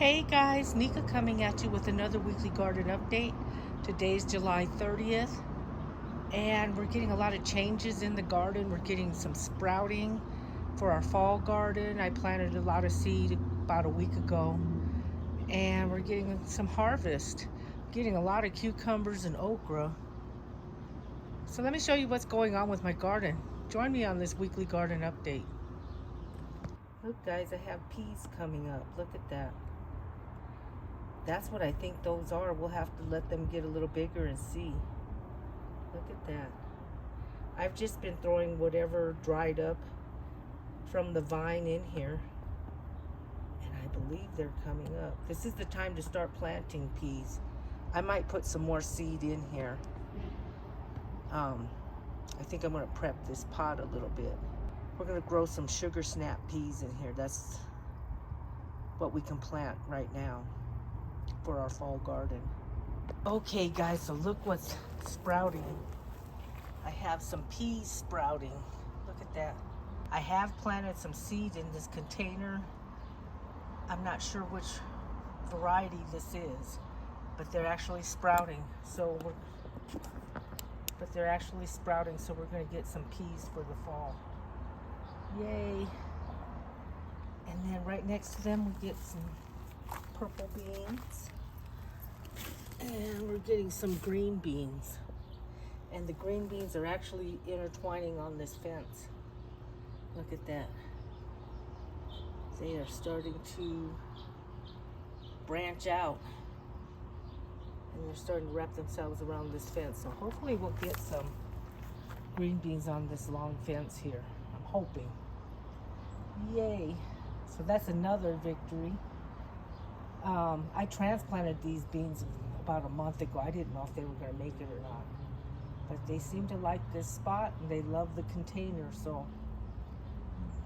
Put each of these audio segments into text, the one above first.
Hey guys, Nika coming at you with another weekly garden update. Today's July 30th and we're getting a lot of changes in the garden. We're getting some sprouting for our fall garden. I planted a lot of seed about a week ago and we're getting some harvest. Getting a lot of cucumbers and okra. So let me show you what's going on with my garden. Join me on this weekly garden update. Look guys, I have peas coming up. Look at that. That's what I think those are. We'll have to let them get a little bigger and see. Look at that. I've just been throwing whatever dried up from the vine in here. And I believe they're coming up. This is the time to start planting peas. I might put some more seed in here. I think I'm going to prep this pot a little bit. We're going to grow some sugar snap peas in here. That's what we can plant right now for our fall garden. Okay guys, so look what's sprouting. I have some peas sprouting. Look at that. I have planted some seed in this container. I'm not sure which variety this is, but they're actually sprouting. So we're going to get some peas for the fall. Yay. And then right next to them we get some purple beans, and we're getting some green beans, and the green beans are actually intertwining on this fence. Look at that. They are starting to branch out and they're starting to wrap themselves around this fence, so hopefully we'll get some green beans on this long fence here. I'm hoping. Yay. So that's another victory. I transplanted these beans about a month ago. I didn't know if they were going to make it or not. But they seem to like this spot and they love the container. So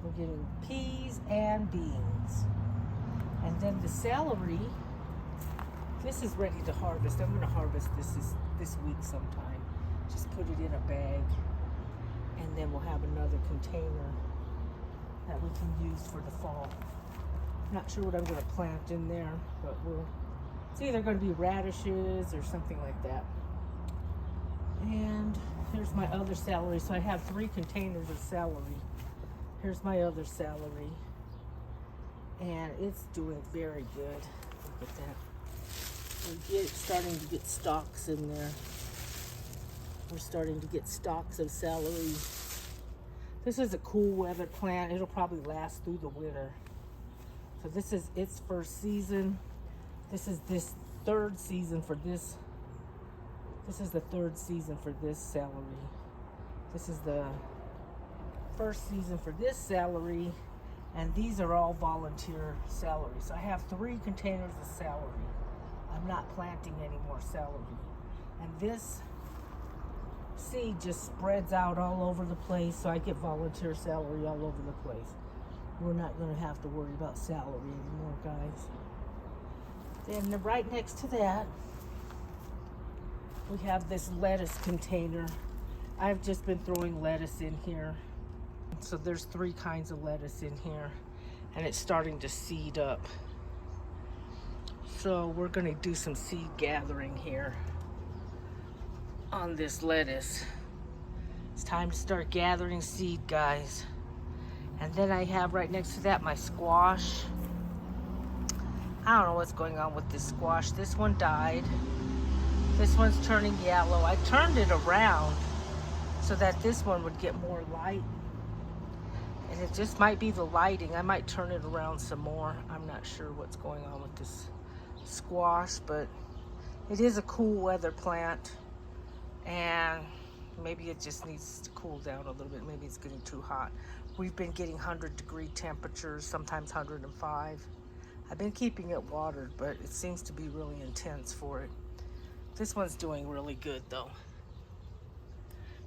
we're getting peas and beans. And then the celery, this is ready to harvest. I'm going to harvest this week sometime. Just put it in a bag. And then we'll have another container that we can use for the fall. Not sure what I'm going to plant in there, but it's either going to be radishes or something like that. And here's my other celery. So I have 3 containers of celery. Here's my other celery. And it's doing very good. Look at that. We're starting to get stalks in there. We're starting to get stalks of celery. This is a cool weather plant. It'll probably last through the winter. So this is its first season. This is this third season for this. This is the third season for this celery. This is the first season for this celery. And these are all volunteer celery. So I have 3 containers of celery. I'm not planting any more celery. And this seed just spreads out all over the place. So I get volunteer celery all over the place. We're not going to have to worry about celery anymore, guys. Then right next to that, we have this lettuce container. I've just been throwing lettuce in here. So there's 3 kinds of lettuce in here, and it's starting to seed up. So we're going to do some seed gathering here on this lettuce. It's time to start gathering seed, guys. And then I have right next to that my squash. I don't know what's going on with this squash. This one died. This one's turning yellow. I turned it around so that this one would get more light. And it just might be the lighting. I might turn it around some more. I'm not sure what's going on with this squash, but it is a cool weather plant. And maybe it just needs to cool down a little bit. Maybe it's getting too hot. We've been getting 100-degree temperatures, sometimes 105. I've been keeping it watered, but it seems to be really intense for it. This one's doing really good though.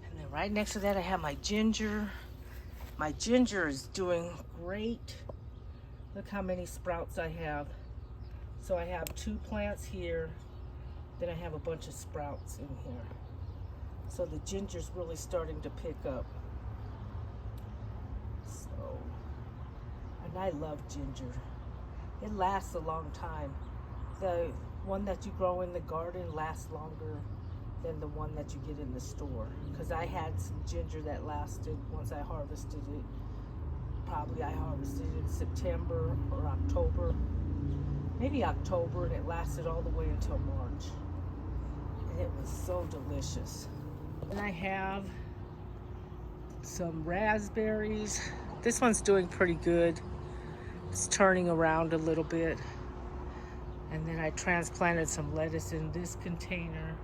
And then right next to that I have my ginger. My ginger is doing great. Look how many sprouts I have. So I have 2 plants here. Then I have a bunch of sprouts in here. So the ginger's really starting to pick up. So, and I love ginger. It lasts a long time. The one that you grow in the garden lasts longer than the one that you get in the store. Because I had some ginger that lasted, once I harvested it, probably I harvested it in September or October. Maybe October, and it lasted all the way until March. And it was so delicious. And I have some raspberries. This one's doing pretty good. It's turning around a little bit. And then I transplanted some lettuce in this container.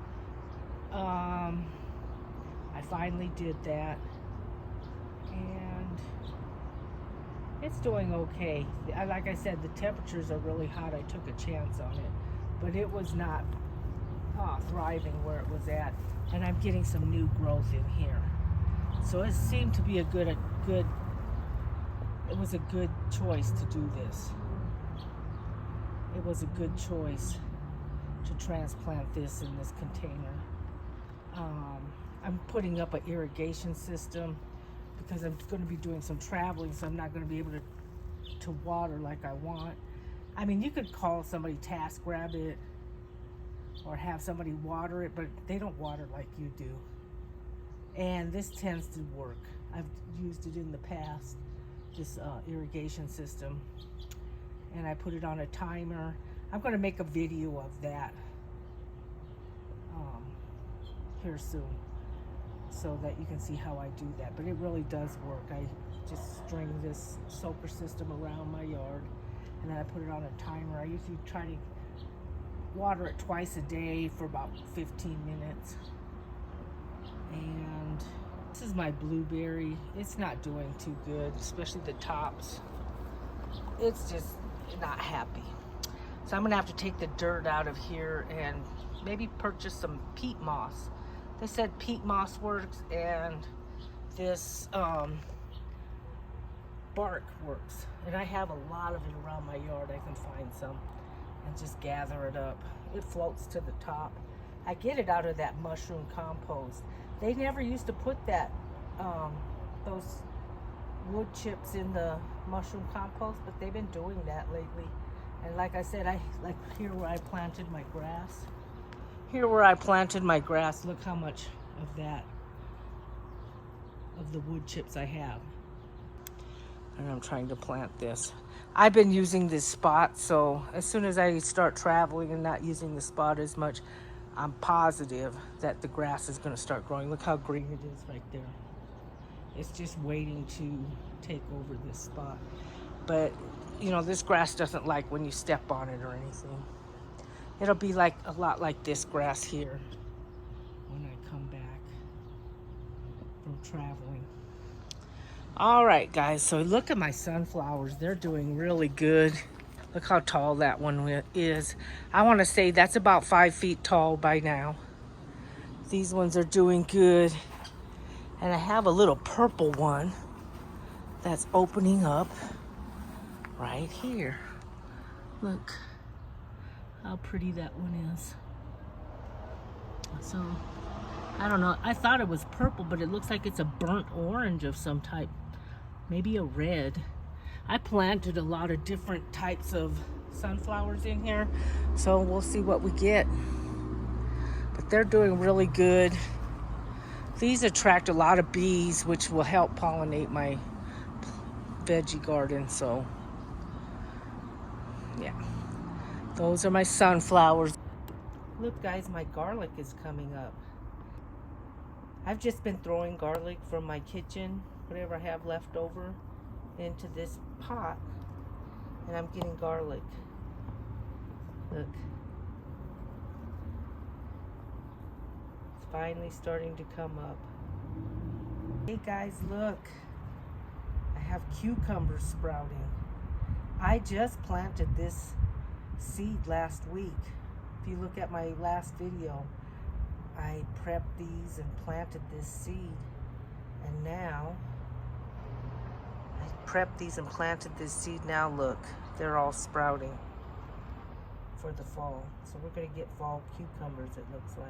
I finally did that. And it's doing okay. Like I said, the temperatures are really hot. I took a chance on it. But it was not thriving where it was at. And I'm getting some new growth in here. So it seemed to be it was a good choice to do this. It was a good choice to transplant this in this container. I'm putting up an irrigation system because I'm going to be doing some traveling, so I'm not going to be able to water like I want. I mean, you could call somebody task grab it or have somebody water it, but they don't water like you do. And this tends to work. I've used it in the past, this irrigation system, and I put it on a timer. I'm going to make a video of that here soon so that you can see how I do that. But it really does work. I just string this soaker system around my yard, and then I put it on a timer. I usually try to water it twice a day for about 15 minutes. And this is my blueberry. It's not doing too good, especially the tops. It's just not happy. So I'm gonna have to take the dirt out of here and maybe purchase some peat moss. They said peat moss works, and this bark works. And I have a lot of it around my yard. I can find some and just gather it up. It floats to the top. I get it out of that mushroom compost. They never used to put that those wood chips in the mushroom compost, but they've been doing that lately. And like I said, I like here where I planted my grass. Here where I planted my grass, look how much of that, of the wood chips I have. And I'm trying to plant this. I've been using this spot, so as soon as I start traveling and not using the spot as much, I'm positive that the grass is going to start growing. Look how green it is right there. It's just waiting to take over this spot. But, you know, this grass doesn't like when you step on it or anything. It'll be like a lot like this grass here when I come back from traveling. All right, guys, so look at my sunflowers. They're doing really good. Look how tall that one is. I want to say that's about 5 feet tall by now. These ones are doing good. And I have a little purple one that's opening up right here. Look how pretty that one is. So, I don't know. I thought it was purple, but it looks like it's a burnt orange of some type. Maybe a red. I planted a lot of different types of sunflowers in here, so we'll see what we get. But they're doing really good. These attract a lot of bees, which will help pollinate my veggie garden, so yeah. Those are my sunflowers. Look, guys, my garlic is coming up. I've just been throwing garlic from my kitchen, whatever I have left over, into this pot, and I'm getting garlic. Look. It's finally starting to come up. Hey guys, look. I have cucumbers sprouting. I just planted this seed last week. If you look at my last video, I prepped these and planted this seed. And now, I prepped these and planted this seed. Now look, they're all sprouting for the fall. So we're gonna get fall cucumbers, it looks like.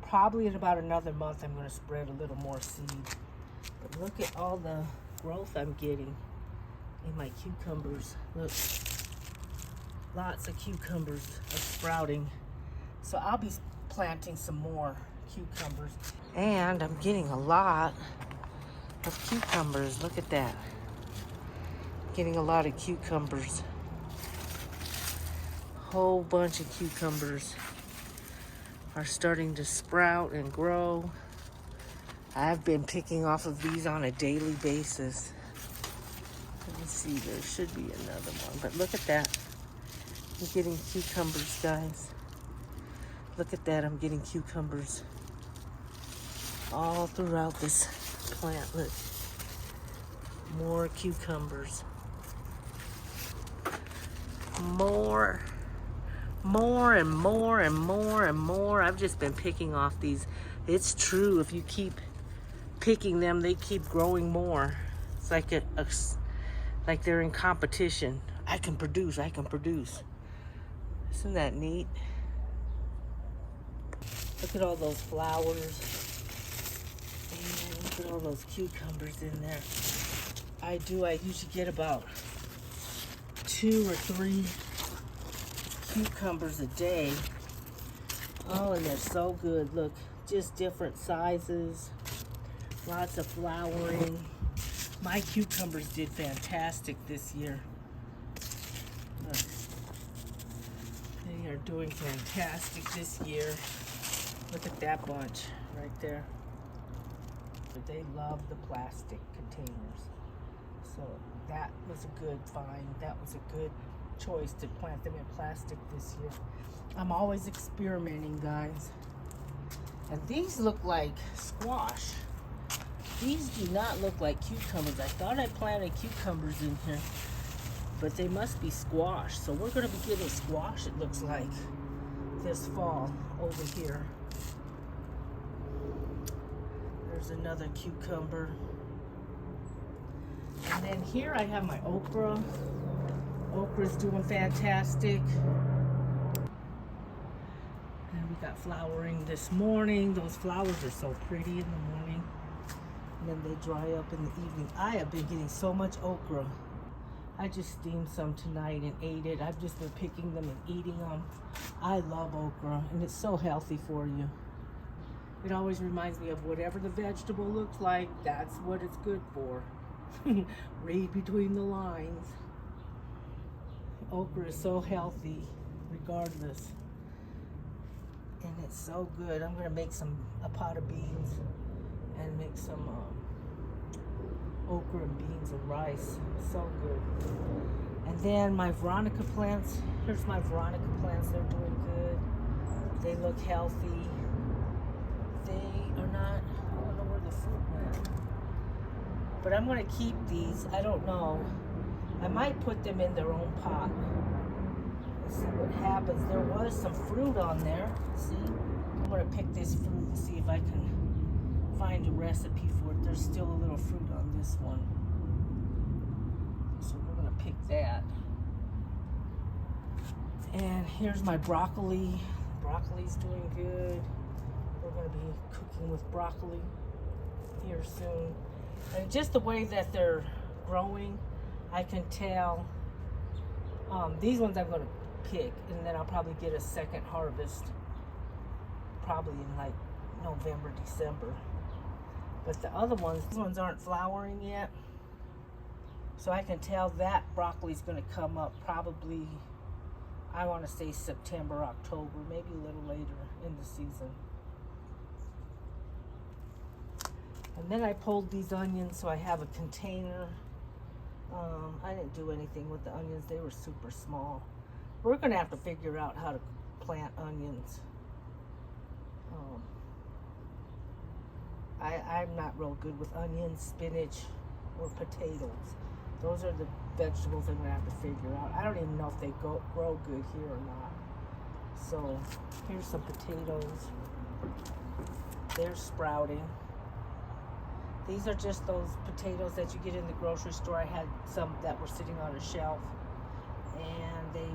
Probably in about another month, I'm gonna spread a little more seed. But look at all the growth I'm getting. in my cucumbers. Look, lots of cucumbers are sprouting. So I'll be planting some more cucumbers. And I'm getting a lot of cucumbers. Look at that. Getting a lot of cucumbers. Whole bunch of cucumbers are starting to sprout and grow. I've been picking off of these on a daily basis. Let me see, there should be another one, but look at that. I'm getting cucumbers, guys. Look at that, I'm getting cucumbers all throughout this plant. Look, more cucumbers. More and more and more and more. I've just been picking off these. It's true, if you keep picking them, they keep growing more. It's like like they're in competition. I can produce. Isn't that neat? Look at all those flowers. And look at all those cucumbers in there. I usually get about 2 or 3 cucumbers a day. Oh, and they're so good. Look, just different sizes. Lots of flowering. My cucumbers did fantastic this year. Look, they are doing fantastic this year. Look at that bunch right there. But they love the plastic containers. So that was a good find. That was a good choice to plant them in plastic this year. I'm always experimenting, guys. And these look like squash. These do not look like cucumbers. I thought I planted cucumbers in here, but they must be squash. So we're going to be getting squash, it looks like, this fall over here. There's another cucumber. And then here I have my okra. Okra's doing fantastic. And we got flowering this morning. Those flowers are so pretty in the morning. And then they dry up in the evening. I have been getting so much okra. I just steamed some tonight and ate it. I've just been picking them and eating them. I love okra, and it's so healthy for you. It always reminds me of whatever the vegetable looks like, that's what it's good for. Read between the lines. Okra is so healthy, regardless. And it's so good. I'm gonna make a pot of beans and make some okra and beans and rice. So good. And then my Veronica plants. Here's my Veronica plants. They're doing good. They look healthy. They are not, I don't know where the fruit went. But I'm gonna keep these. I don't know. I might put them in their own pot. Let's see what happens. There was some fruit on there. See? I'm gonna pick this fruit and see if I can find a recipe for it. There's still a little fruit on this one. So we're gonna pick that. And here's my broccoli. Broccoli's doing good. We're gonna be cooking with broccoli here soon. And just the way that they're growing, I can tell. These ones I'm gonna pick, and then I'll probably get a second harvest, probably in like November, December. But the other ones, these ones aren't flowering yet. So I can tell that broccoli's gonna come up probably, I wanna say September, October, maybe a little later in the season. And then I pulled these onions, so I have a container. I didn't do anything with the onions. They were super small. We're gonna have to figure out how to plant onions. I'm not real good with onions, spinach, or potatoes. Those are the vegetables I'm gonna have to figure out. I don't even know if they grow good here or not. So here's some potatoes. They're sprouting. These are just those potatoes that you get in the grocery store. I had some that were sitting on a shelf and they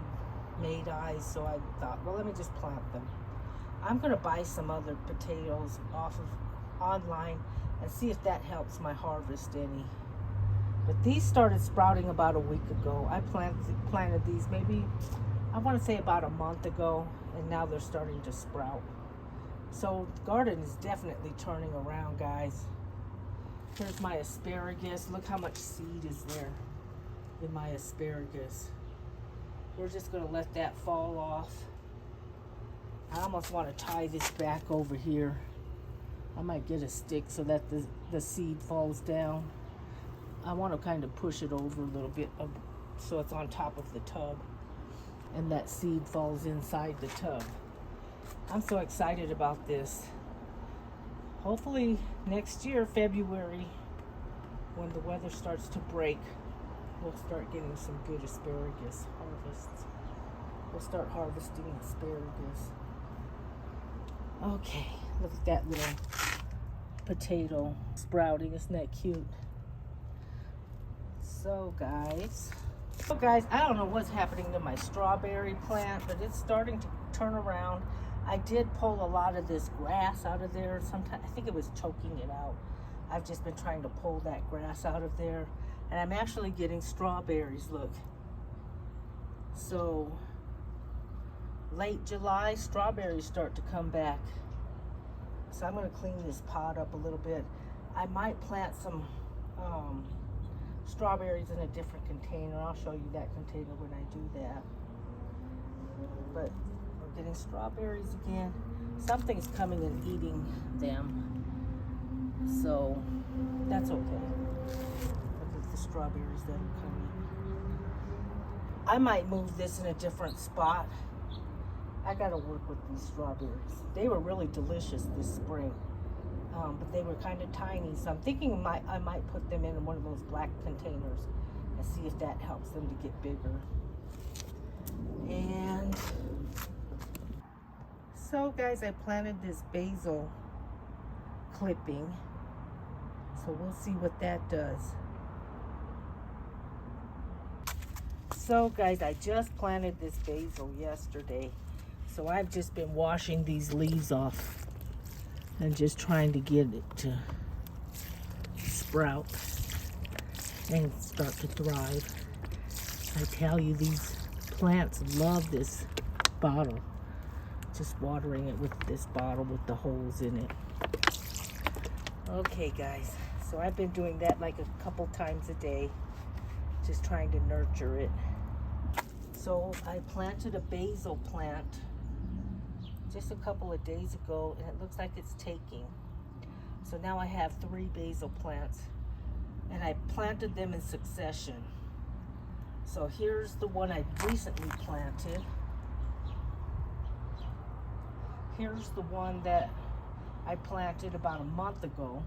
made eyes, so I thought, well, let me just plant them. I'm gonna buy some other potatoes off of online and see if that helps my harvest any. But these started sprouting about a week ago. I planted these maybe, I want to say about a month ago, and now they're starting to sprout. So the garden is definitely turning around, guys. Here's my asparagus. Look how much seed is there in my asparagus. We're just going to let that fall off. I almost want to tie this back over here. I might get a stick so that the seed falls down. I want to kind of push it over a little bit so it's on top of the tub and that seed falls inside the tub. I'm so excited about this. Hopefully next year, February, when the weather starts to break, we'll start getting some good asparagus harvests. We'll start harvesting asparagus. Okay, look at that little potato sprouting. Isn't that cute? So guys, I don't know what's happening to my strawberry plant, but it's starting to turn around. I did pull a lot of this grass out of there. Sometimes I think it was choking it out. I've just been trying to pull that grass out of there, and I'm actually getting strawberries. Look. So late July, strawberries start to come back. So I'm going to clean this pot up a little bit. I might plant some strawberries in a different container. I'll show you that container when I do that. But we're getting strawberries again. Something's coming and eating them. So that's okay. Look at the strawberries that are coming. I might move this in a different spot. I gotta work with these strawberries. They were really delicious this spring, but they were kind of tiny. So I'm thinking I might put them in one of those black containers and see if that helps them to get bigger. And so guys, I planted this basil clipping. So we'll see what that does. So guys, I just planted this basil yesterday. So I've just been washing these leaves off and just trying to get it to sprout and start to thrive. I tell you, these plants love this bottle. Just watering it with this bottle with the holes in it. Okay guys, so I've been doing that like a couple times a day, just trying to nurture it. So I planted a basil plant just a couple of days ago, and it looks like it's taking. So now I have 3 basil plants, and I planted them in succession. So here's the one I recently planted. Here's the one that I planted about a month ago.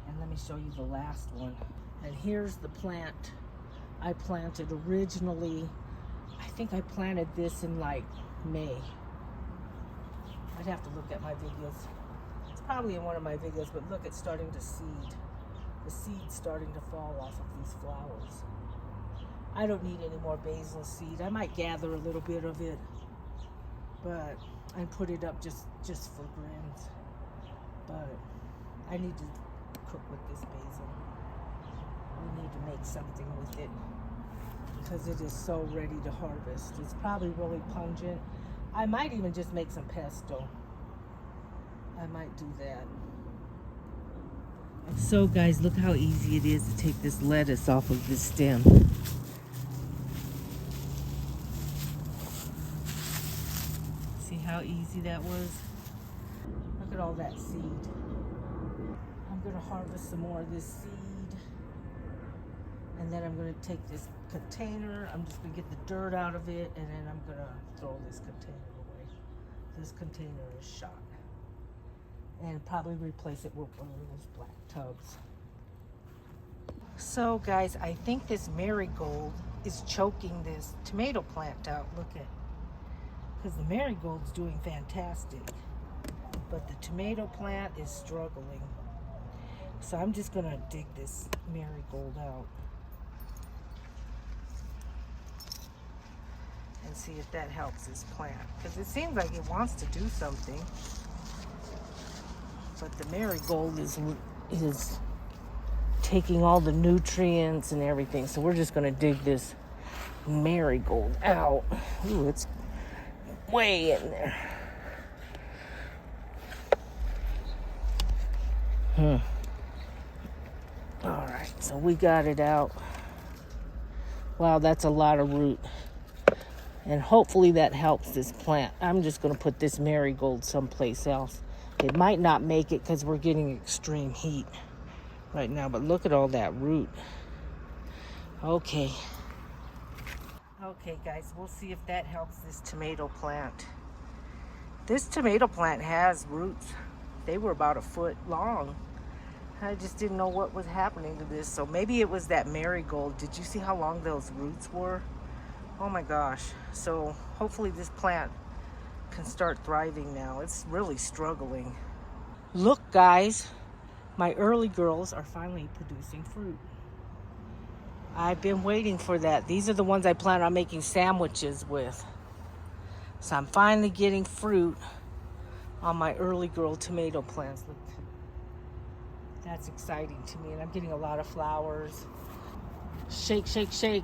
And let me show you the last one. And here's the plant I planted originally. I think I planted this in like May. I'd have to look at my videos. It's probably in one of my videos, but look, it's starting to seed. The seed's starting to fall off of these flowers. I don't need any more basil seed. I might gather a little bit of it, but I put it up just for grins. But I need to cook with this basil. We need to make something with it because it is so ready to harvest. It's probably really pungent. I might even just make some pesto. I might do that. So guys, look how easy it is to take this lettuce off of this stem. See how easy that was? Look at all that seed. I'm gonna harvest some more of this seed. And then I'm gonna take this container, I'm just gonna get the dirt out of it, and then I'm gonna throw this container away. This container is shot. And probably replace it with one of those black tubs. So guys, I think this marigold is choking this tomato plant out. Look at, because the marigold's doing fantastic, but the tomato plant is struggling. So I'm just gonna dig this marigold out and see if that helps this plant, because it seems like it wants to do something, but the marigold is taking all the nutrients and everything. So we're just gonna dig this marigold out. Ooh, it's way in there. All right, so we got it out. Wow, that's a lot of root. And hopefully that helps this plant. I'm just gonna put this marigold someplace else. It might not make it because we're getting extreme heat right now, but look at all that root. Okay. Okay, guys, we'll see if that helps this tomato plant. This tomato plant has roots. They were about a foot long. I just didn't know what was happening to this. So maybe it was that marigold. Did you see how long those roots were? Oh my gosh. So hopefully this plant can start thriving now. It's really struggling. Look, guys, my early girls are finally producing fruit. I've been waiting for that. These are the ones I plan on making sandwiches with. So I'm finally getting fruit on my early girl tomato plants. Look, that's exciting to me. And I'm getting a lot of flowers. Shake, shake, shake.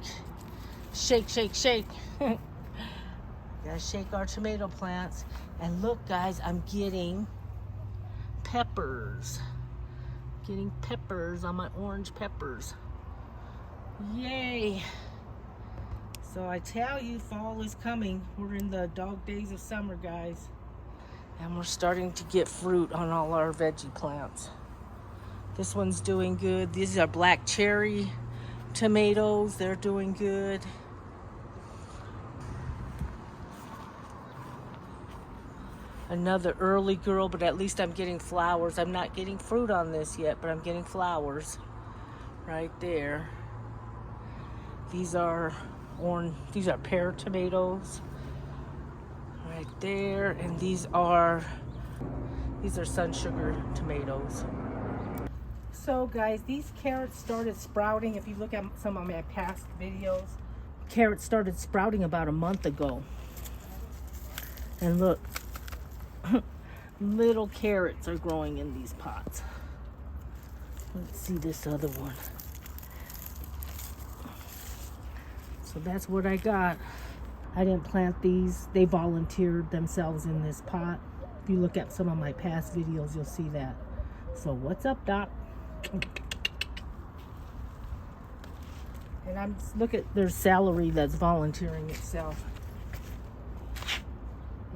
Shake, shake, shake. Gotta shake our tomato plants. And look, guys, I'm getting peppers. Getting peppers on my orange peppers. Yay. So I tell you, fall is coming. We're in the dog days of summer, guys. And we're starting to get fruit on all our veggie plants. This one's doing good. These are black cherry tomatoes. They're doing good. Another early girl, but at least I'm getting flowers. I'm not getting fruit on this yet, but I'm getting flowers right there. These are pear tomatoes right there, and these are sun sugar tomatoes. So guys, these carrots started sprouting. If you look at some of my past videos, carrots started sprouting about a month ago. And look, little carrots are growing in these pots. Let's see this other one. So that's what I got. I didn't plant these. They volunteered themselves in this pot. If you look at some of my past videos, you'll see that. So what's up, Doc? And look at, there's celery that's volunteering itself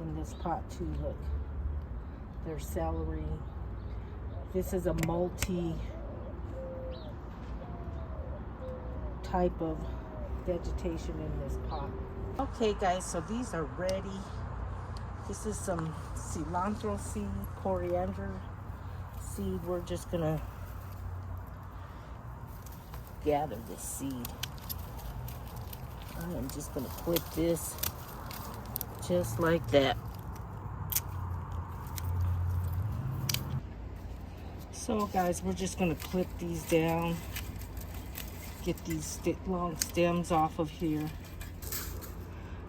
in this pot too. Look, there's celery. This is a multi type of vegetation in this pot. Okay guys, so these are ready. This is some cilantro seed, coriander seed. We're just gonna gather this seed. I am just gonna clip this just like that. So guys, we're just gonna clip these down, get these long stems off of here.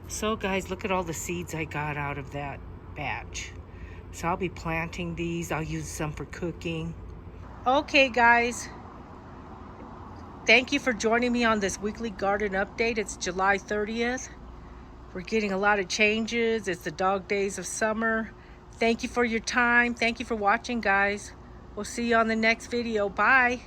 So guys, look at all the seeds I got out of that batch. So I'll be planting these. I'll use some for cooking. Okay guys, thank you for joining me on this weekly garden update. It's July 30th. We're getting a lot of changes. It's the dog days of summer. Thank you for your time. Thank you for watching, guys. We'll see you on the next video. Bye.